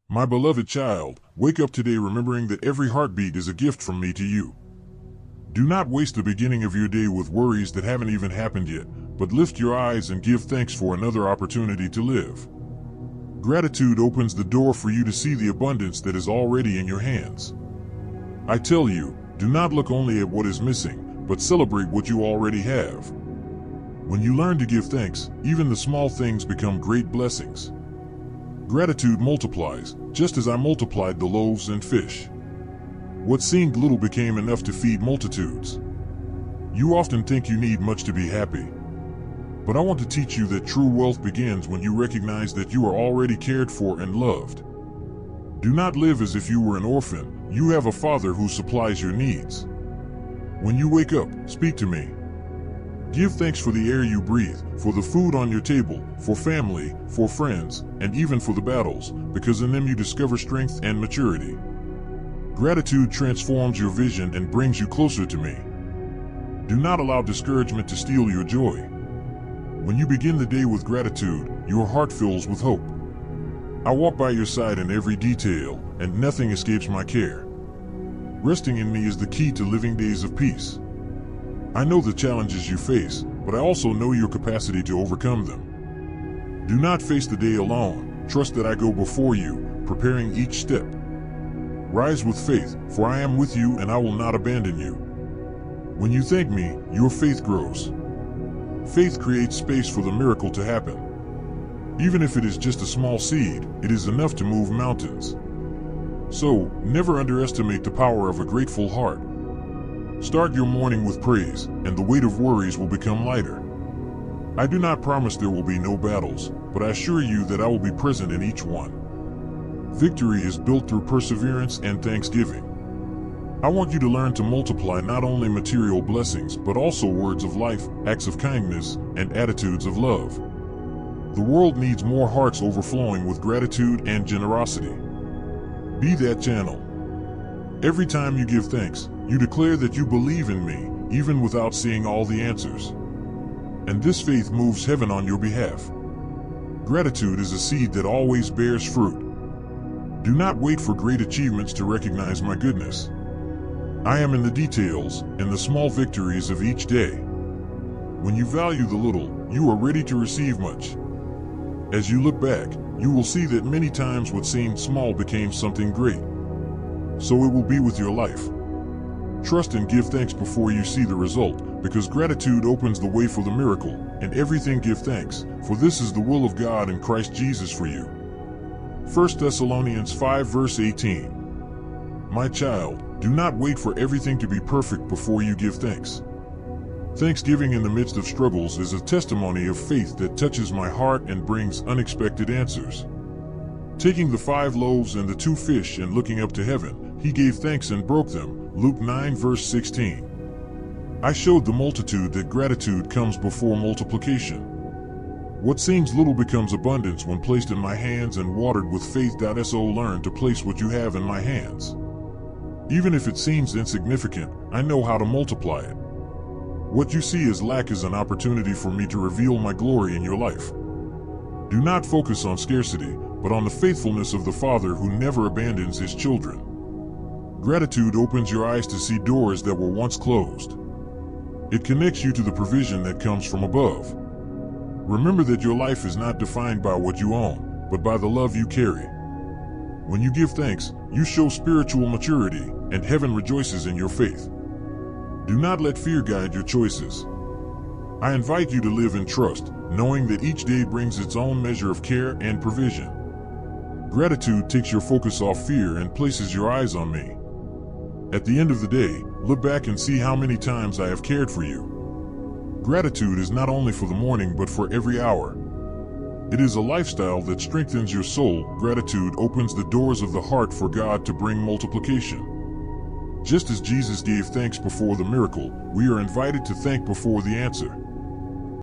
My beloved child, wake up today remembering that every heartbeat is a gift from me to you. Do not waste the beginning of your day with worries that haven't even happened yet, but lift your eyes and give thanks for another opportunity to live. Gratitude opens the door for you to see the abundance that is already in your hands. I tell you, do not look only at what is missing, but celebrate what you already have. When you learn to give thanks, even the small things become great blessings. Gratitude multiplies, just as I multiplied the loaves and fish. What seemed little became enough to feed multitudes. You often think you need much to be happy. But I want to teach you that true wealth begins when you recognize that you are already cared for and loved. Do not live as if you were an orphan. You have a Father who supplies your needs. When you wake up, speak to me. Give thanks for the air you breathe, for the food on your table, for family, for friends, and even for the battles, because in them you discover strength and maturity. Gratitude transforms your vision and brings you closer to me. Do not allow discouragement to steal your joy. When you begin the day with gratitude, your heart fills with hope. I walk by your side in every detail, and nothing escapes my care. Resting in me is the key to living days of peace. I know the challenges you face, but I also know your capacity to overcome them. Do not face the day alone. Trust that I go before you, preparing each step. Rise with faith, for I am with you and I will not abandon you. When you thank me, your faith grows. Faith creates space for the miracle to happen. Even if it is just a small seed, it is enough to move mountains. So, never underestimate the power of a grateful heart. Start your morning with praise, and the weight of worries will become lighter. I do not promise there will be no battles, but I assure you that I will be present in each one. Victory is built through perseverance and thanksgiving. I want you to learn to multiply not only material blessings, but also words of life, acts of kindness, and attitudes of love. The world needs more hearts overflowing with gratitude and generosity. Be that channel. Every time you give thanks, you declare that you believe in me, even without seeing all the answers. And this faith moves heaven on your behalf. Gratitude is a seed that always bears fruit. Do not wait for great achievements to recognize my goodness. I am in the details, in the small victories of each day. When you value the little, you are ready to receive much. As you look back, you will see that many times what seemed small became something great. So it will be with your life. Trust and give thanks before you see the result, because gratitude opens the way for the miracle. In everything give thanks, for this is the will of God in Christ Jesus for you. 1 Thessalonians 5 verse 18. My child, do not wait for everything to be perfect before you give thanks. Thanksgiving in the midst of struggles is a testimony of faith that touches my heart and brings unexpected answers. Taking the 5 loaves and the 2 fish and looking up to heaven, he gave thanks and broke them. Luke 9 verse 16. I showed the multitude that gratitude comes before multiplication. What seems little becomes abundance when placed in my hands and watered with faith. So learn to place what you have in my hands. Even if it seems insignificant, I know how to multiply it. What you see as lack is an opportunity for me to reveal my glory in your life. Do not focus on scarcity, but on the faithfulness of the Father who never abandons his children. Gratitude opens your eyes to see doors that were once closed. It connects you to the provision that comes from above. Remember that your life is not defined by what you own, but by the love you carry. When you give thanks, you show spiritual maturity, and heaven rejoices in your faith. Do not let fear guide your choices. I invite you to live in trust, knowing that each day brings its own measure of care and provision. Gratitude takes your focus off fear and places your eyes on me. At the end of the day, look back and see how many times I have cared for you. Gratitude is not only for the morning but for every hour. It is a lifestyle that strengthens your soul. Gratitude opens the doors of the heart for God to bring multiplication. Just as Jesus gave thanks before the miracle, we are invited to thank before the answer.